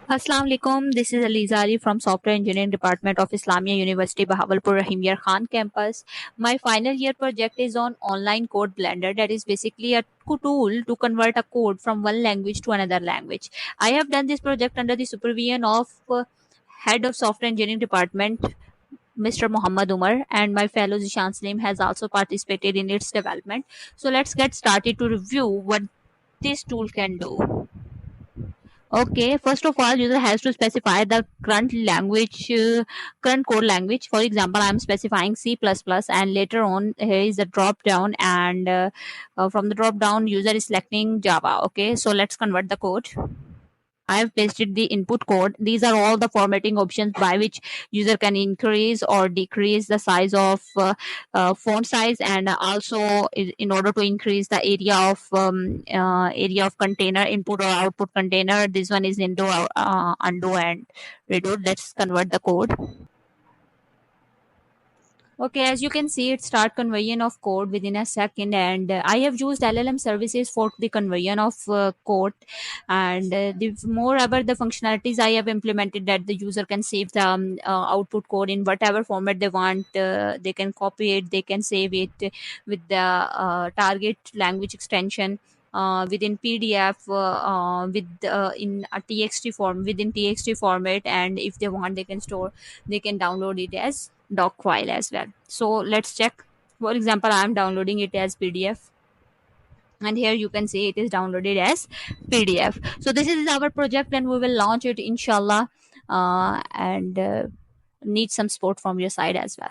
Assalamu alaikum. This is Aliza Ali from Software Engineering Department of Islamia University, Bahawalpur Rahim Khan campus. My final year project is on online code blender. That is basically a tool to convert a code from one language to another language. I have done this project under the supervision of head of Software Engineering Department, Mr. Muhammad Umar, and my fellow Zishan Salim has also participated in its development. So let's get started to review what this tool can do. Okay, first of all, user has to specify the current code language. For example, I'm specifying C++, and later on here is a drop down, and from the drop down, user is selecting Java. Okay, so let's convert the code. I have pasted the input code. These are all the formatting options by which user can increase or decrease the size of font size, and also in order to increase the area of container input or output container. This one is undo and redo. Let's convert the code. Okay, as you can see, it start conversion of code within a second, and I have used LLM services for the conversion of code, and the moreover the functionalities I have implemented that the user can save the output code in whatever format they want. They can copy it, they can save it with the target language extension. Within PDF, with in a TXT form, within TXT format, and if they want, they can download it as doc file as well. So let's check. For example, I am downloading it as PDF, and here you can see it is downloaded as PDF. So this is our project, and we will launch it inshallah, and need some support from your side as well.